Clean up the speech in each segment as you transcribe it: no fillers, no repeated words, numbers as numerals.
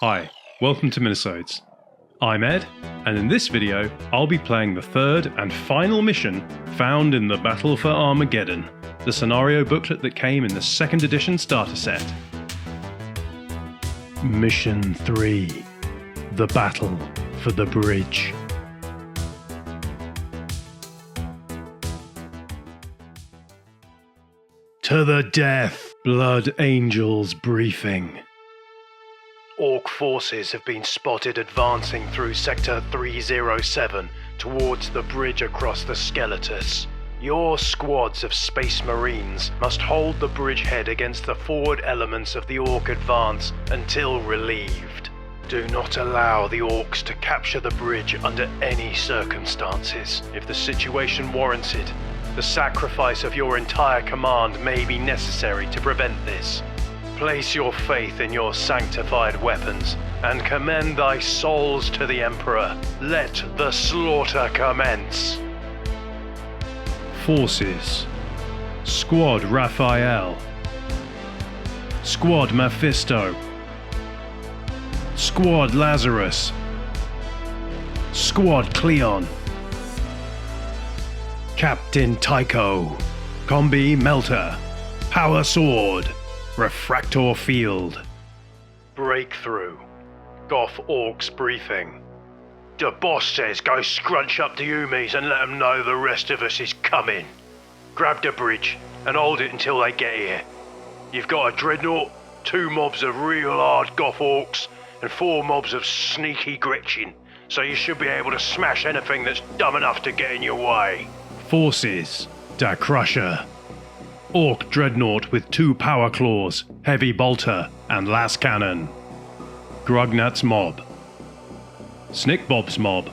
Hi, welcome to Minisodes. I'm Ed, and in this video, I'll be playing the third and final mission found in the Battle for Armageddon, the scenario booklet that came in the 2nd edition starter set. Mission 3, the Battle for the Bridge. To the death, Blood Angels briefing. Ork forces have been spotted advancing through Sector 307 towards the bridge across the Skeletus. Your squads of Space Marines must hold the bridgehead against the forward elements of the Ork advance until relieved. Do not allow the Orks to capture the bridge under any circumstances. If the situation warrants it, the sacrifice of your entire command may be necessary to prevent this. Place your faith in your sanctified weapons, and commend thy souls to the Emperor. Let the slaughter commence. Forces: Squad Raphael, Squad Mephisto, Squad Lazarus, Squad Cleon, Captain Tycho, Combi Melter, Power Sword, Refractor Field. Breakthrough. Goff Orks briefing. The boss says go scrunch up the Umis and let them know the rest of us is coming. Grab the bridge and hold it until they get here. You've got a dreadnought, 2 mobs of real hard Goff Orks, and 4 mobs of sneaky Gretchen, so you should be able to smash anything that's dumb enough to get in your way. Forces: Da Crusher, Ork dreadnought with 2 power claws, heavy bolter, and las cannon. Grugnat's mob, Snickbob's mob,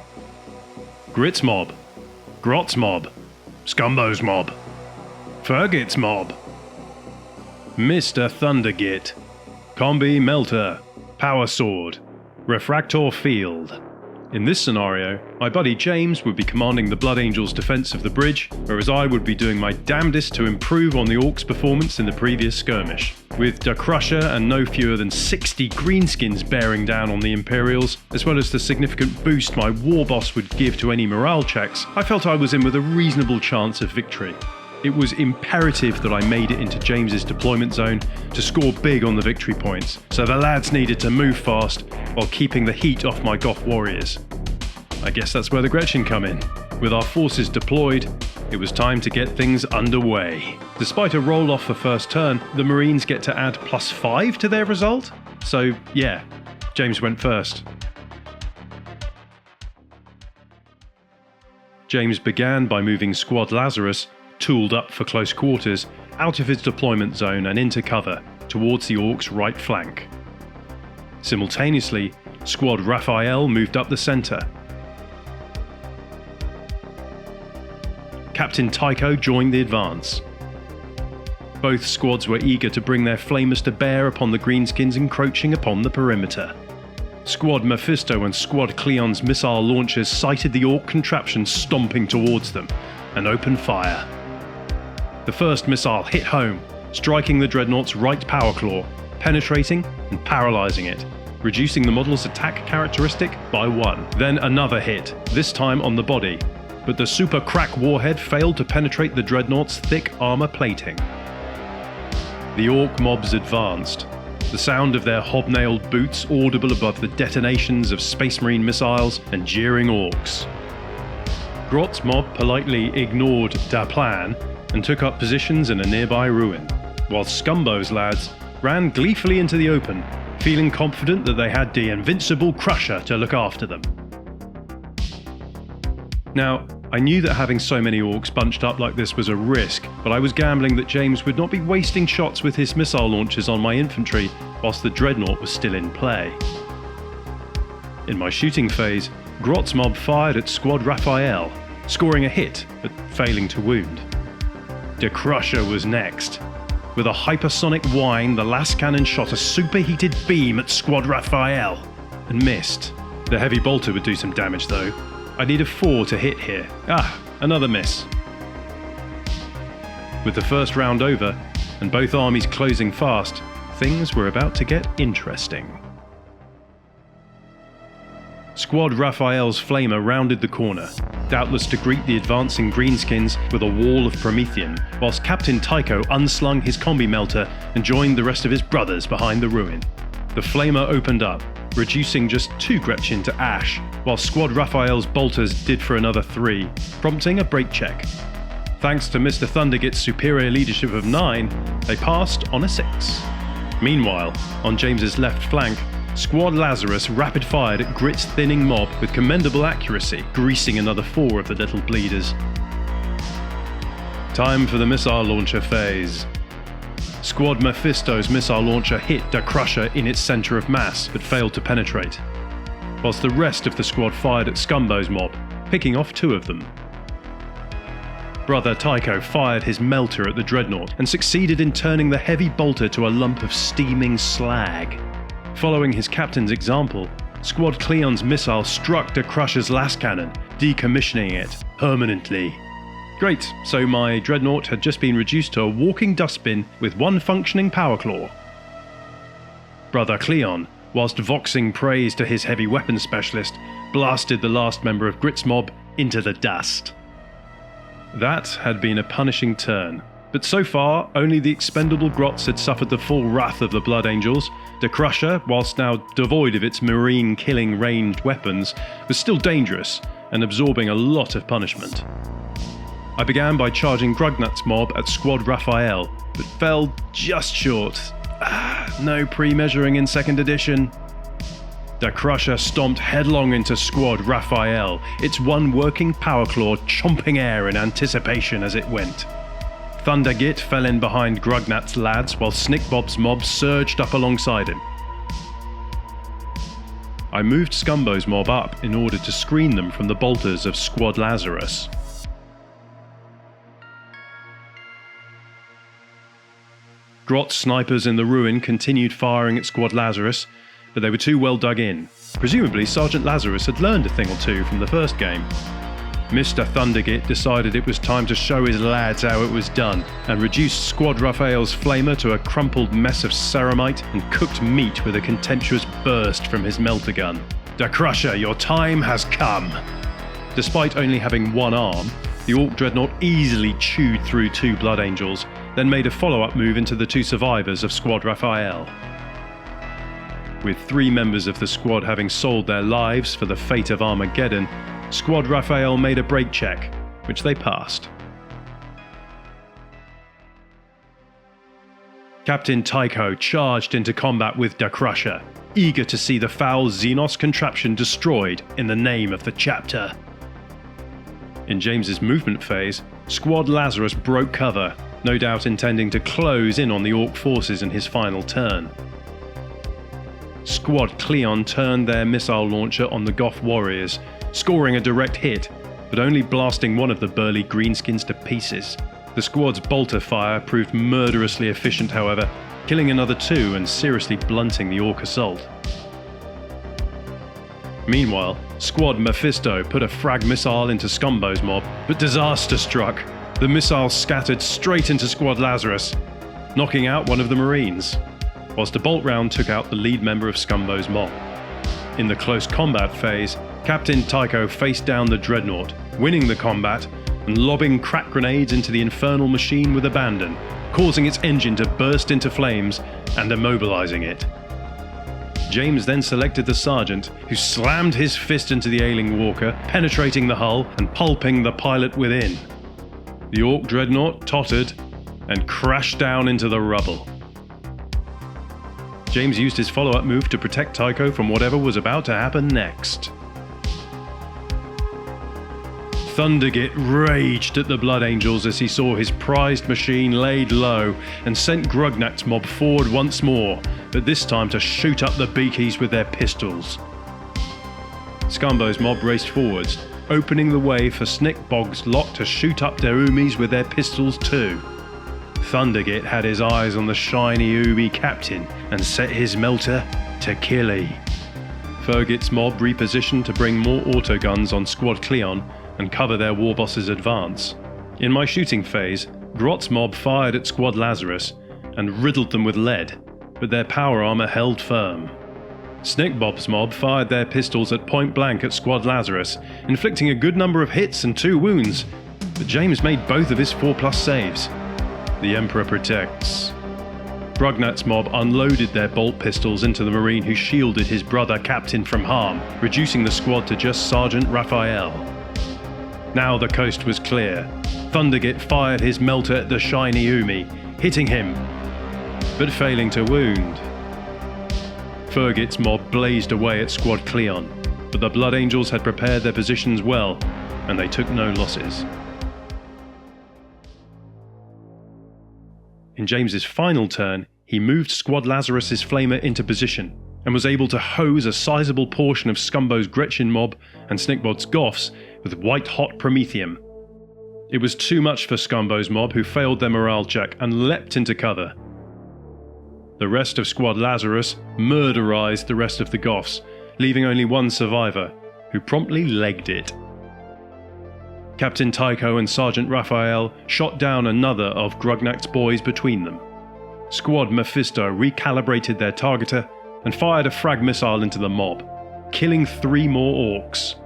Grit's mob, Grot's mob, Scumbo's mob, Fergit's mob, Mr. Thundergit, Combi Melter, Power Sword, Refractor Field. In this scenario, my buddy James would be commanding the Blood Angels' defense of the bridge, whereas I would be doing my damnedest to improve on the Orks' performance in the previous skirmish. With Da Crusher and no fewer than 60 greenskins bearing down on the Imperials, as well as the significant boost my Warboss would give to any morale checks, I felt I was in with a reasonable chance of victory. It was imperative that I made it into James's deployment zone to score big on the victory points, so the lads needed to move fast while keeping the heat off my Goff warriors. I guess that's where the Gretchen come in. With our forces deployed, it was time to get things underway. Despite a roll-off for first turn, the Marines get to add +5 to their result, so yeah, James went first. James began by moving Squad Lazarus, tooled up for close quarters, out of his deployment zone and into cover, towards the Orks' right flank. Simultaneously, Squad Raphael moved up the centre. Captain Tycho joined the advance. Both squads were eager to bring their flamers to bear upon the greenskins encroaching upon the perimeter. Squad Mephisto and Squad Cleon's missile launchers sighted the Ork contraption stomping towards them, and opened fire. The first missile hit home, striking the dreadnought's right power claw, penetrating and paralysing it, reducing the model's attack characteristic by 1. Then another hit, this time on the body, but the super crack warhead failed to penetrate the dreadnought's thick armour plating. The Ork mobs advanced, the sound of their hobnailed boots audible above the detonations of Space Marine missiles and jeering Orks. Grot's mob politely ignored Da plan and took up positions in a nearby ruin, while Scumbo's lads ran gleefully into the open, feeling confident that they had the invincible Crusher to look after them. Now, I knew that having so many Orks bunched up like this was a risk, but I was gambling that James would not be wasting shots with his missile launchers on my infantry whilst the dreadnought was still in play. In my shooting phase, Grot's mob fired at Squad Raphael, scoring a hit, but failing to wound. Da Crusher was next. With a hypersonic whine, the las cannon shot a superheated beam at Squad Raphael, and missed. The heavy bolter would do some damage though. I needed 4 to hit here. Another miss. With the first round over, and both armies closing fast, things were about to get interesting. Squad Raphael's flamer rounded the corner, doubtless to greet the advancing greenskins with a wall of Promethean, whilst Captain Tycho unslung his combi melter and joined the rest of his brothers behind the ruin. The flamer opened up, reducing just 2 Gretchen to ash, while Squad Raphael's bolters did for another 3, prompting a brake check. Thanks to Mr. Thundergit's superior leadership of 9, they passed on a 6. Meanwhile, on James's left flank, Squad Lazarus rapid-fired at Grit's thinning mob with commendable accuracy, greasing another 4 of the little bleeders. Time for the missile launcher phase. Squad Mephisto's missile launcher hit the Crusher in its centre of mass, but failed to penetrate, whilst the rest of the squad fired at Scumbo's mob, picking off 2 of them. Brother Tycho fired his melter at the dreadnought and succeeded in turning the heavy bolter to a lump of steaming slag. Following his captain's example, Squad Cleon's missile struck the Crusher's last cannon, decommissioning it permanently. Great, so my dreadnought had just been reduced to a walking dustbin with 1 functioning power claw. Brother Cleon, whilst voxing praise to his heavy weapons specialist, blasted the last member of Grit's mob into the dust. That had been a punishing turn, but so far only the expendable grots had suffered the full wrath of the Blood Angels. The Crusher, whilst now devoid of its marine killing ranged weapons, was still dangerous and absorbing a lot of punishment. I began by charging Grugnut's mob at Squad Raphael, but fell just short. No pre-measuring in 2nd edition. The Crusher stomped headlong into Squad Raphael, its 1 working power claw chomping air in anticipation as it went. Thundergit fell in behind Grugnut's lads while Snickbob's mob surged up alongside him. I moved Scumbo's mob up in order to screen them from the bolters of Squad Lazarus. Grot snipers in the ruin continued firing at Squad Lazarus, but they were too well dug in. Presumably Sergeant Lazarus had learned a thing or 2 from the first game. Mr. Thundergit decided it was time to show his lads how it was done, and reduced Squad Raphael's flamer to a crumpled mess of ceramite and cooked meat with a contemptuous burst from his melter gun. The Crusher, your time has come! Despite only having 1 arm, the Ork dreadnought easily chewed through 2 Blood Angels, then made a follow-up move into the 2 survivors of Squad Raphael. With 3 members of the squad having sold their lives for the fate of Armageddon, Squad Raphael made a brake check, which they passed. Captain Tycho charged into combat with the Crusher, eager to see the foul Xenos contraption destroyed in the name of the chapter. In James's movement phase, Squad Lazarus broke cover, no doubt intending to close in on the Ork forces in his final turn. Squad Cleon turned their missile launcher on the Goff warriors, scoring a direct hit, but only blasting 1 of the burly greenskins to pieces. The squad's bolter fire proved murderously efficient, however, killing another 2 and seriously blunting the Ork assault. Meanwhile, Squad Mephisto put a frag missile into Scumbo's mob, but disaster struck. The missile scattered straight into Squad Lazarus, knocking out 1 of the Marines, whilst a bolt round took out the lead member of Scumbo's mob. In the close combat phase, Captain Tycho faced down the dreadnought, winning the combat and lobbing crack grenades into the infernal machine with abandon, causing its engine to burst into flames and immobilizing it. James then selected the sergeant, who slammed his fist into the ailing walker, penetrating the hull and pulping the pilot within. The Ork dreadnought tottered and crashed down into the rubble. James used his follow-up move to protect Tycho from whatever was about to happen next. Thundergit raged at the Blood Angels as he saw his prized machine laid low and sent Grugnut's mob forward once more, but this time to shoot up the beakies with their pistols. Scumbo's mob raced forwards, opening the way for Snickbog's lot to shoot up their Umis with their pistols too. Thundergit had his eyes on the shiny Umi captain and set his melter to killie. Fergit's mob repositioned to bring more autoguns on Squad Cleon and cover their Warboss's advance. In my shooting phase, Grot's mob fired at Squad Lazarus and riddled them with lead, but their power armor held firm. Snickbob's mob fired their pistols at point blank at Squad Lazarus, inflicting a good number of hits and 2 wounds, but James made both of his 4+ saves. The Emperor protects. Brugnat's mob unloaded their bolt pistols into the Marine who shielded his brother Captain from harm, reducing the squad to just Sergeant Raphael. Now the coast was clear. Thundergit fired his melter at the shiny Umi, hitting him, but failing to wound. Fergit's mob blazed away at Squad Cleon, but the Blood Angels had prepared their positions well, and they took no losses. In James's final turn, he moved Squad Lazarus's flamer into position, and was able to hose a sizable portion of Scumbo's Gretchen mob and Snickbod's Goffs with white-hot Promethium. It was too much for Scumbo's mob, who failed their morale check and leapt into cover. The rest of Squad Lazarus murderized the rest of the Goffs, leaving only one survivor, who promptly legged it. Captain Tycho and Sergeant Raphael shot down another of Grugnak's boys between them. Squad Mephisto recalibrated their targeter and fired a frag missile into the mob, killing 3 more orcs.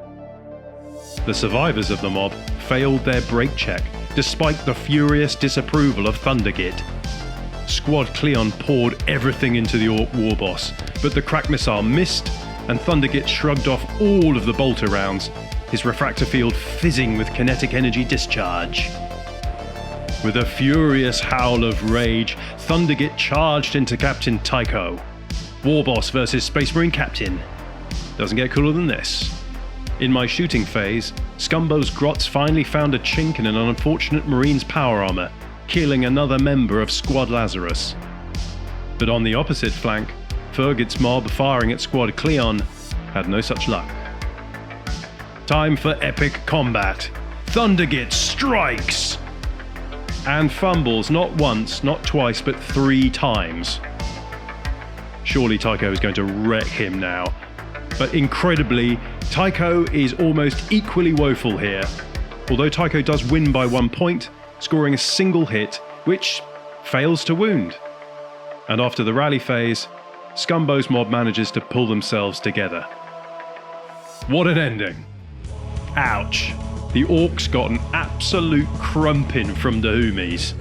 The survivors of the mob failed their break check, despite the furious disapproval of Thundergit. Squad Cleon poured everything into the Ork Warboss, but the crack missile missed, and Thundergit shrugged off all of the bolter rounds, his refractor field fizzing with kinetic energy discharge. With a furious howl of rage, Thundergit charged into Captain Tycho. Warboss versus Space Marine Captain. Doesn't get cooler than this. In my shooting phase, Scumbo's grots finally found a chink in an unfortunate Marine's power armor, killing another member of Squad Lazarus. But on the opposite flank, Fergit's mob firing at Squad Cleon had no such luck. Time for epic combat. Thundergit strikes! And fumbles not once, not twice, but 3 times. Surely Tycho is going to wreck him now. But incredibly, Tycho is almost equally woeful here. Although Tycho does win by 1 point, scoring a single hit, which fails to wound. And after the rally phase, Scumbo's mob manages to pull themselves together. What an ending! Ouch! The Orcs got an absolute crumping from the Humies.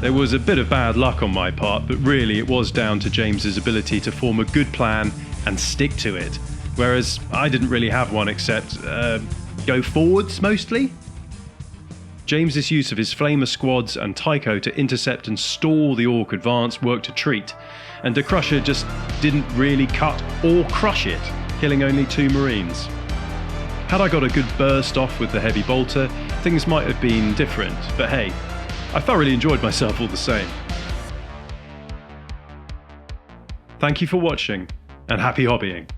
There was a bit of bad luck on my part, but really it was down to James's ability to form a good plan and stick to it, whereas I didn't really have one except go forwards mostly. James's use of his flamer squads and Tycho to intercept and stall the Orc advance worked a treat, and the Crusher just didn't really cut or crush it, killing only 2 Marines. Had I got a good burst off with the heavy bolter, things might have been different, but hey, I thoroughly enjoyed myself all the same. Thank you for watching, and happy hobbying.